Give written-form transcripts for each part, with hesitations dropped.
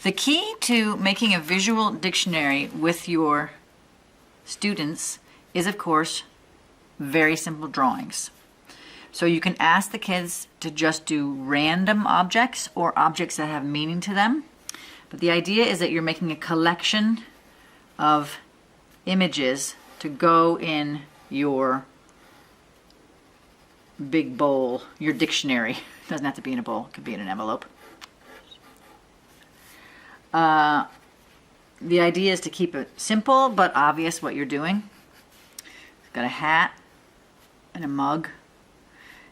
The key to making a visual dictionary with your students is, of course, very simple drawings. So you can ask the kids to just do random objects or objects that have meaning to them. But the idea is that you're making a collection of images to go in your big bowl, your dictionary. It doesn't have to be in a bowl, it could be in an envelope. The idea is to keep it simple but obvious what you're doing. You've got a hat and a mug.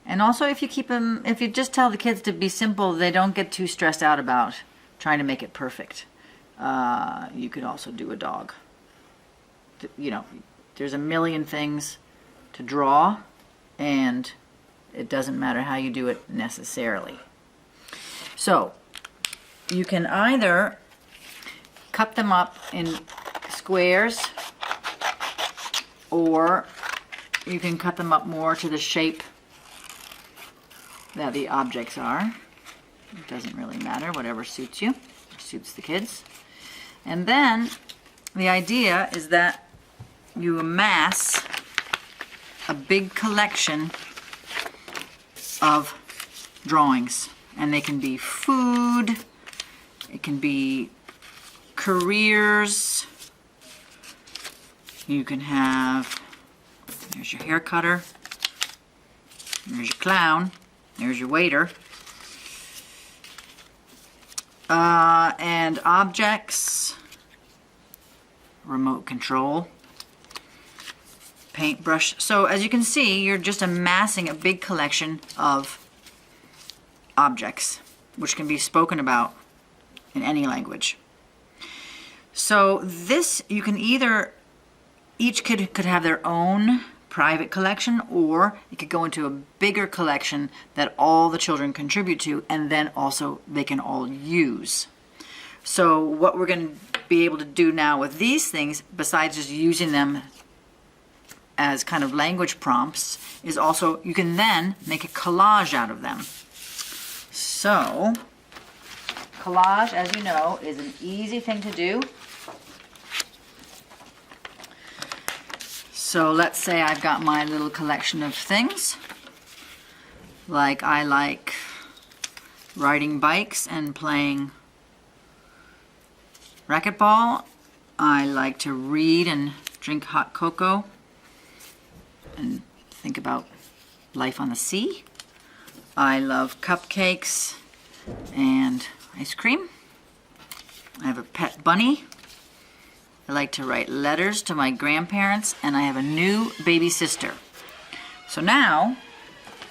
And also if you just tell the kids to be simple, they don't get too stressed out about trying to make it perfect. You could also do a dog. You know, there's a million things to draw, and it doesn't matter how you do it necessarily. So you can either cut them up in squares, or you can cut them up more to the shape that the objects are. It doesn't really matter, whatever suits you, suits the kids. And then the idea is that you amass a big collection of drawings, and they can be food, it can be careers, you can have, there's your hair cutter, there's your clown, there's your waiter, and objects, remote control, paintbrush. So as you can see, you're just amassing a big collection of objects, which can be spoken about in any language. So this, you can either, each kid could have their own private collection, or it could go into a bigger collection that all the children contribute to, and then also they can all use. So what we're going to be able to do now with these things, besides just using them as kind of language prompts, is also you can then make a collage out of them. So collage, as you know, is an easy thing to do. So let's say I've got my little collection of things. Like I like riding bikes and playing racquetball. I like to read and drink hot cocoa and think about life on the sea. I love cupcakes and ice cream. I have a pet bunny. I like to write letters to my grandparents, and I have a new baby sister. So now,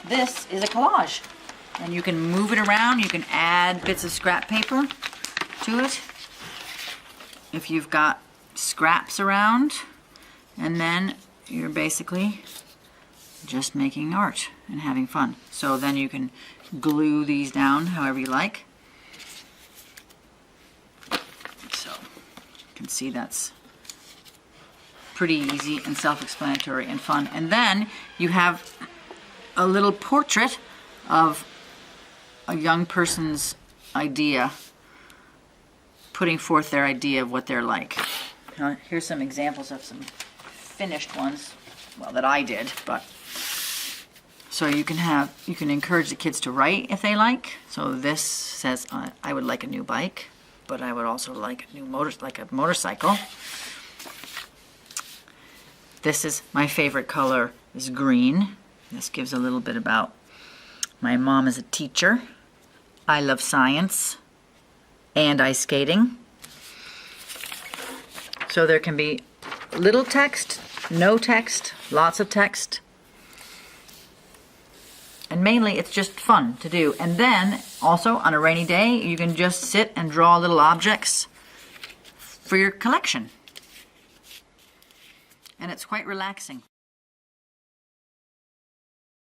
this is a collage, and you can move it around. You can add bits of scrap paper to it if you've got scraps around, and then you're basically just making art and having fun. So then you can glue these down however you like. So you can see that's pretty easy and self-explanatory and fun. And then you have a little portrait of a young person's idea, putting forth their idea of what they're like. Now, here's some examples of some finished ones, well, that I did, but so you can encourage the kids to write if they like. So this says I would like a new bike, but I would also like a new motorcycle. This is my favorite color is green. This gives a little bit about my mom is a teacher. I love science and ice skating. So there can be little text, no text, lots of text. And mainly it's just fun to do. And then also on a rainy day, you can just sit and draw little objects for your collection. And it's quite relaxing.